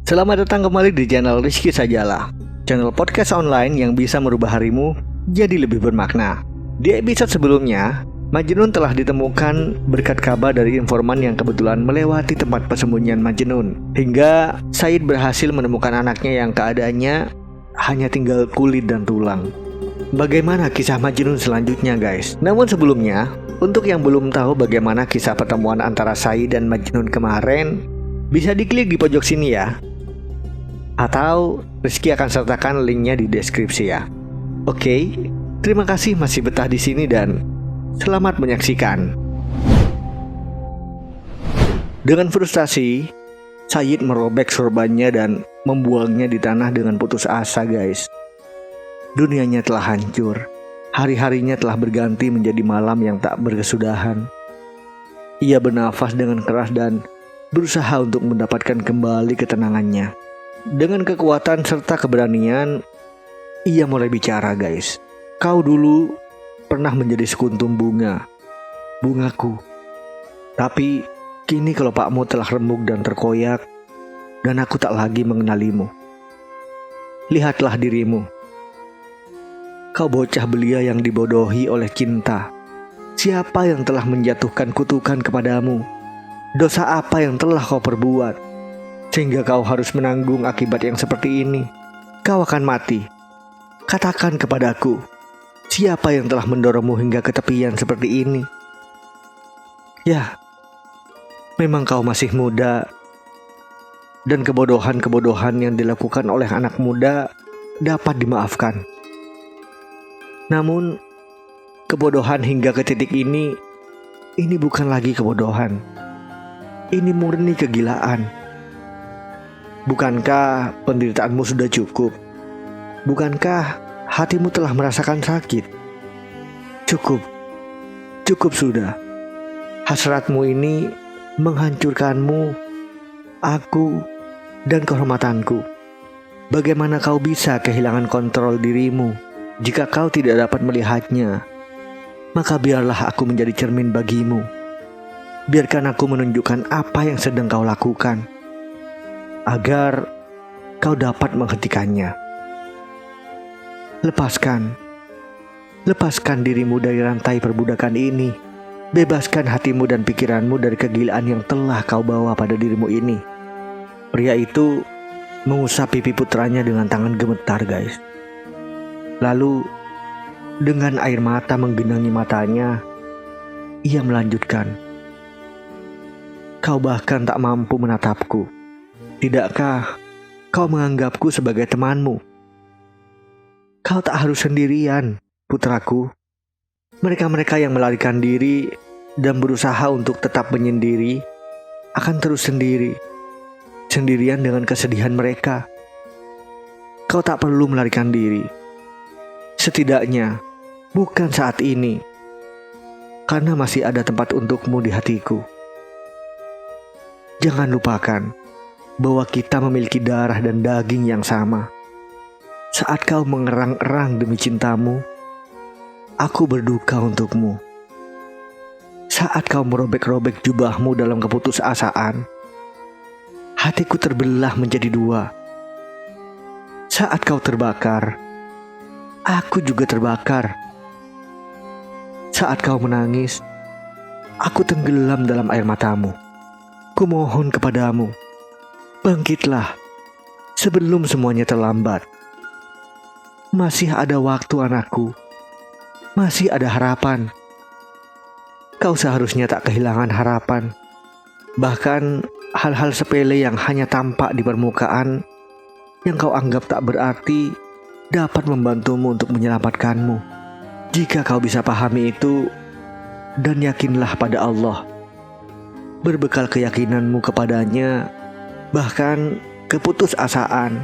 Selamat datang kembali di channel Rizky Sajalah, channel podcast online yang bisa merubah harimu jadi lebih bermakna. Di episode sebelumnya, Majnun telah ditemukan berkat kabar dari informan yang kebetulan melewati tempat persembunyian Majnun. Hingga Said berhasil menemukan anaknya yang keadaannya hanya tinggal kulit dan tulang. Bagaimana kisah Majnun selanjutnya, guys? Namun sebelumnya, untuk yang belum tahu bagaimana kisah pertemuan antara Said dan Majnun kemarin, bisa diklik di pojok sini ya. Atau Rizky akan sertakan linknya di deskripsi ya. Oke, terima kasih masih betah di sini dan selamat menyaksikan. Dengan frustasi, Said merobek sorbannya dan membuangnya di tanah dengan putus asa, guys. Dunianya telah hancur. Hari-harinya telah berganti menjadi malam yang tak berkesudahan. Ia bernafas dengan keras dan berusaha untuk mendapatkan kembali ketenangannya. Dengan kekuatan serta keberanian, ia mulai bicara, guys. Kau dulu pernah menjadi sekuntum bunga, bungaku. Tapi kini kelopakmu telah remuk dan terkoyak, dan aku tak lagi mengenalimu. Lihatlah dirimu. Kau bocah belia yang dibodohi oleh cinta. Siapa yang telah menjatuhkan kutukan kepadamu? Dosa apa yang telah kau perbuat sehingga kau harus menanggung akibat yang seperti ini? Kau akan mati. Katakan kepadaku, siapa yang telah mendorongmu hingga ke tepian seperti ini? Ya, memang kau masih muda, dan kebodohan-kebodohan yang dilakukan oleh anak muda dapat dimaafkan. Namun, kebodohan hingga ke titik ini bukan lagi kebodohan. Ini murni kegilaan. Bukankah penderitaanmu sudah cukup? Bukankah hatimu telah merasakan sakit? Cukup sudah. Hasratmu ini menghancurkanmu, aku, dan kehormatanku. Bagaimana kau bisa kehilangan kontrol dirimu jika kau tidak dapat melihatnya? Maka biarlah aku menjadi cermin bagimu. Biarkan aku menunjukkan apa yang sedang kau lakukan, agar kau dapat menghentikannya. Lepaskan dirimu dari rantai perbudakan ini. Bebaskan hatimu dan pikiranmu dari kegilaan yang telah kau bawa pada dirimu ini. Pria itu mengusap pipi putranya dengan tangan gemetar, guys. Lalu dengan air mata menggenangi matanya, ia melanjutkan, kau bahkan tak mampu menatapku. Tidakkah kau menganggapku sebagai temanmu? Kau tak harus sendirian, putraku. Mereka-mereka yang melarikan diri dan berusaha untuk tetap menyendiri akan terus sendirian dengan kesedihan mereka. Kau tak perlu melarikan diri. Setidaknya bukan saat ini, karena masih ada tempat untukmu di hatiku. Jangan lupakan bahwa kita memiliki darah dan daging yang sama. Saat kau mengerang-erang demi cintamu, aku berduka untukmu. Saat kau merobek-robek jubahmu dalam keputusasaan, hatiku terbelah menjadi dua. Saat kau terbakar, aku juga terbakar. Saat kau menangis, aku tenggelam dalam air matamu. Kumohon kepadamu, bangkitlah sebelum semuanya terlambat. Masih ada waktu, anakku. Masih ada harapan. Kau seharusnya tak kehilangan harapan. Bahkan hal-hal sepele yang hanya tampak di permukaan, yang kau anggap tak berarti, dapat membantumu untuk menyelamatkanmu. Jika kau bisa pahami itu, dan yakinlah pada Allah. Berbekal keyakinanmu kepadanya, bahkan keputusasaan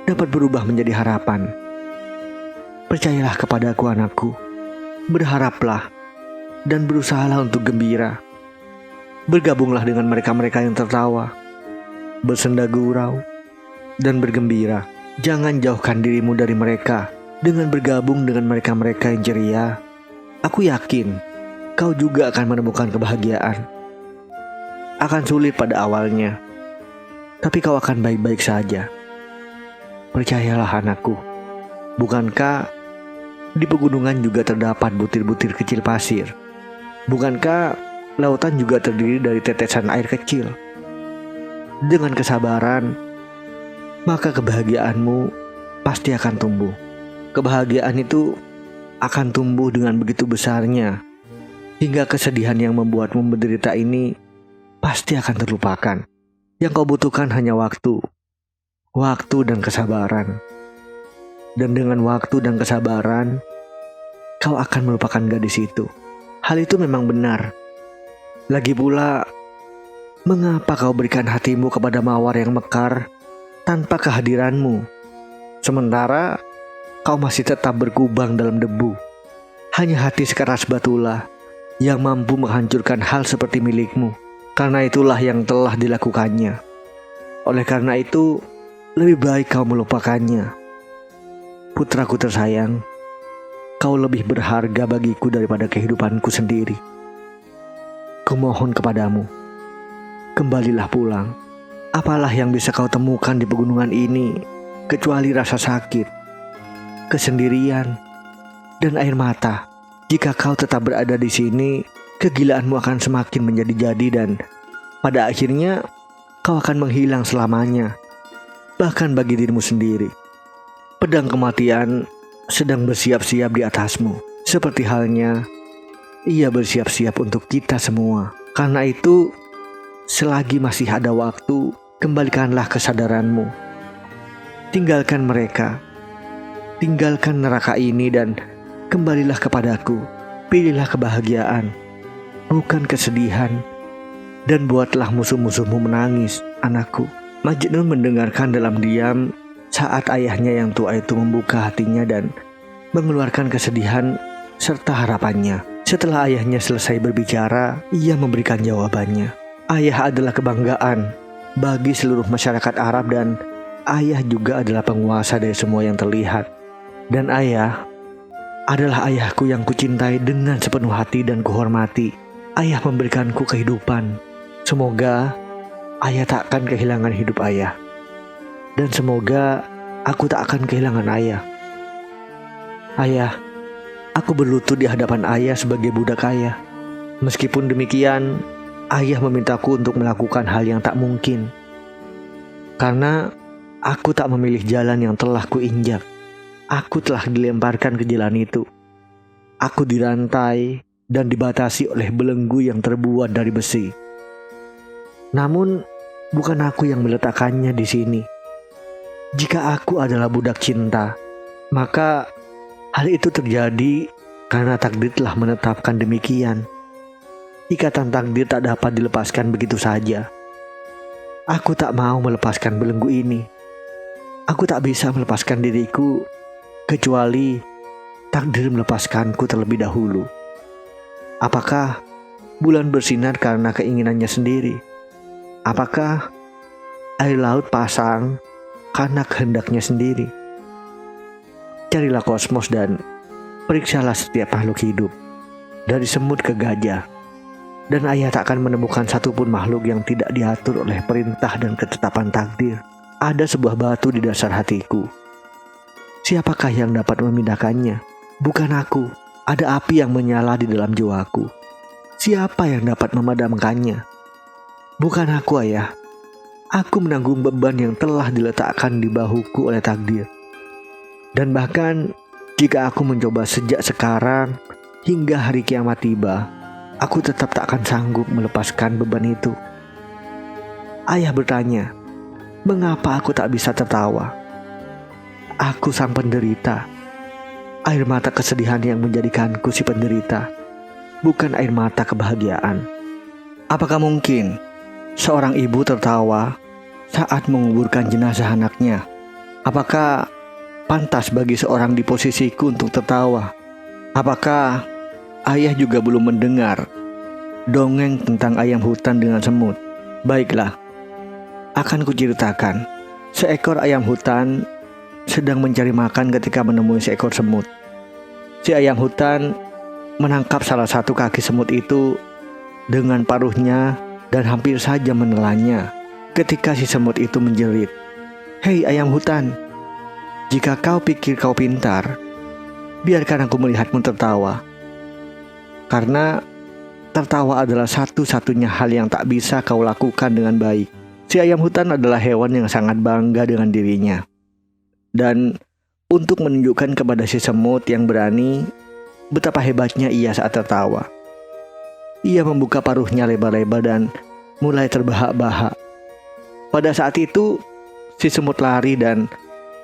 dapat berubah menjadi harapan. Percayalah kepadaku, anakku. Berharaplah dan berusahalah untuk gembira. Bergabunglah dengan mereka-mereka yang tertawa, bersenda gurau, dan bergembira. Jangan jauhkan dirimu dari mereka. Dengan bergabung dengan mereka-mereka yang ceria, aku yakin kau juga akan menemukan kebahagiaan. Akan sulit pada awalnya, tapi kau akan baik-baik saja. Percayalah anakku, bukankah di pegunungan juga terdapat butir-butir kecil pasir? Bukankah lautan juga terdiri dari tetesan air kecil? Dengan kesabaran, maka kebahagiaanmu pasti akan tumbuh. Kebahagiaan itu akan tumbuh dengan begitu besarnya, hingga kesedihan yang membuatmu menderita ini pasti akan terlupakan. Yang kau butuhkan hanya waktu dan kesabaran. Dan dengan waktu dan kesabaran, kau akan melupakan gadis itu. Hal itu memang benar. Lagi pula, mengapa kau berikan hatimu kepada mawar yang mekar tanpa kehadiranmu, sementara kau masih tetap berkubang dalam debu? Hanya hati sekeras batulah yang mampu menghancurkan hal seperti milikmu. Karena itulah yang telah dilakukannya. Oleh karena itu, lebih baik kau melupakannya. Putraku tersayang, kau lebih berharga bagiku daripada kehidupanku sendiri. Kumohon kepadamu, kembalilah pulang. Apalah yang bisa kau temukan di pegunungan ini kecuali rasa sakit, kesendirian, dan air mata. Jika kau tetap berada di sini, kegilaanmu akan semakin menjadi-jadi dan pada akhirnya kau akan menghilang selamanya. Bahkan bagi dirimu sendiri, pedang kematian sedang bersiap-siap di atasmu. Seperti halnya ia bersiap-siap untuk kita semua. Karena itu, selagi masih ada waktu, kembalikanlah kesadaranmu. Tinggalkan mereka, tinggalkan neraka ini dan kembalilah kepadaku. Pilihlah kebahagiaan, bukan kesedihan, dan buatlah musuh-musuhmu menangis, anakku. Majnun mendengarkan dalam diam saat ayahnya yang tua itu membuka hatinya dan mengeluarkan kesedihan serta harapannya. Setelah ayahnya selesai berbicara, ia memberikan jawabannya. Ayah adalah kebanggaan bagi seluruh masyarakat Arab dan ayah juga adalah penguasa dari semua yang terlihat. Dan ayah adalah ayahku yang kucintai dengan sepenuh hati dan kuhormati. Ayah memberikanku kehidupan. Semoga ayah tak akan kehilangan hidup ayah. Dan semoga aku tak akan kehilangan ayah. Ayah, aku berlutut di hadapan ayah sebagai budak ayah. Meskipun demikian, ayah memintaku untuk melakukan hal yang tak mungkin. Karena aku tak memilih jalan yang telah kuinjak. Aku telah dilemparkan ke jalan itu. Aku dirantai dan dibatasi oleh belenggu yang terbuat dari besi. Namun, bukan aku yang meletakkannya di sini. Jika aku adalah budak cinta, maka hal itu terjadi karena takdir telah menetapkan demikian. Ikatan takdir tak dapat dilepaskan begitu saja. Aku tak mau melepaskan belenggu ini. Aku tak bisa melepaskan diriku kecuali takdir melepaskanku terlebih dahulu. Apakah bulan bersinar karena keinginannya sendiri? Apakah air laut pasang karena kehendaknya sendiri? Carilah kosmos dan periksalah setiap makhluk hidup, dari semut ke gajah, dan ayah tak akan menemukan satupun makhluk yang tidak diatur oleh perintah dan ketetapan takdir. Ada sebuah batu di dasar hatiku. Siapakah yang dapat memindahkannya? Bukan aku. Ada api yang menyala di dalam jiwaku. Siapa yang dapat memadamkannya? Bukan aku, ayah. Aku menanggung beban yang telah diletakkan di bahuku oleh takdir. Dan bahkan jika aku mencoba sejak sekarang hingga hari kiamat tiba, aku tetap tak akan sanggup melepaskan beban itu. Ayah bertanya, mengapa aku tak bisa tertawa? Aku sang penderita. Air mata kesedihan yang menjadikanku si penderita, bukan air mata kebahagiaan. Apakah mungkin seorang ibu tertawa saat menguburkan jenazah anaknya? Apakah pantas bagi seorang di posisiku untuk tertawa? Apakah ayah juga belum mendengar dongeng tentang ayam hutan dengan semut? Baiklah, akan kuceritakan. Seekor ayam hutan sedang mencari makan ketika menemui seekor semut. Si ayam hutan menangkap salah satu kaki semut itu dengan paruhnya dan hampir saja menelannya. ketika si semut itu menjerit, "Hei ayam hutan, jika kau pikir kau pintar, biarkan aku melihatmu tertawa." Karena tertawa adalah satu-satunya hal yang tak bisa kau lakukan dengan baik. Si ayam hutan adalah hewan yang sangat bangga dengan dirinya. Dan untuk menunjukkan kepada si semut yang berani betapa hebatnya ia saat tertawa, ia membuka paruhnya lebar-lebar dan mulai terbahak-bahak. Pada saat itu, si semut lari dan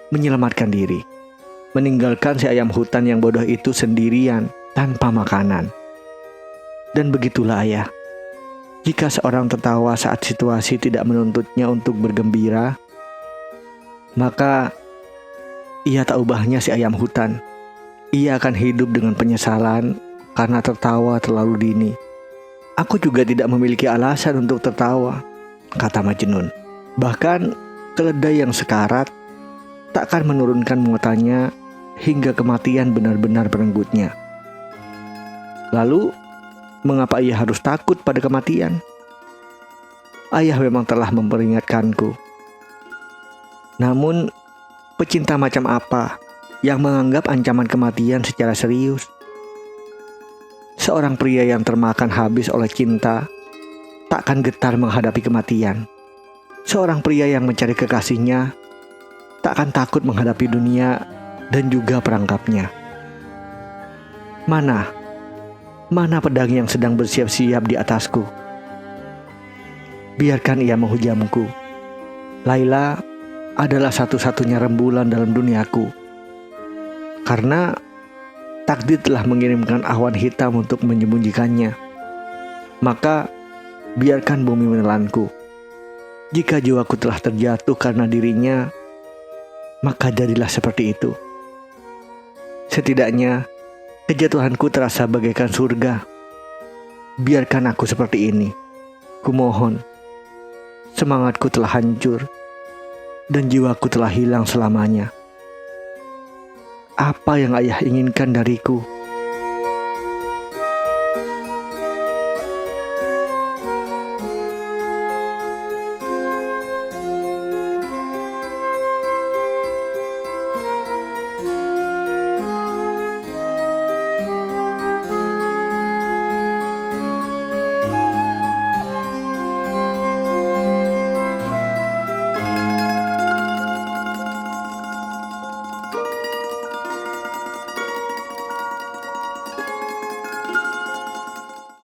menyelamatkan diri, meninggalkan si ayam hutan yang bodoh itu sendirian tanpa makanan. Dan begitulah ayah, jika seorang tertawa saat situasi tidak menuntutnya untuk bergembira, maka ia tak ubahnya si ayam hutan. Ia akan hidup dengan penyesalan karena tertawa terlalu dini. "Aku juga tidak memiliki alasan untuk tertawa," kata Majnun. Bahkan keledai yang sekarat takkan menurunkan muatannya hingga kematian benar-benar merenggutnya. Lalu, mengapa ia harus takut pada kematian? Ayah memang telah memperingatkanku. Namun, pecinta macam apa yang menganggap ancaman kematian secara serius? Seorang pria yang termakan habis oleh cinta takkan getar menghadapi kematian. Seorang pria yang mencari kekasihnya takkan takut menghadapi dunia dan juga perangkapnya. Mana pedang yang sedang bersiap-siap di atasku? Biarkan ia menghujamku. Laila adalah satu-satunya rembulan dalam duniaku. Karena takdir telah mengirimkan awan hitam untuk menyembunyikannya, maka biarkan bumi menelanku. Jika jiwaku telah terjatuh karena dirinya, maka jadilah seperti itu. Setidaknya kejatuhanku terasa bagaikan surga. Biarkan aku seperti ini. Kumohon. Semangatku telah hancur dan jiwaku telah hilang selamanya. Apa yang ayah inginkan dariku?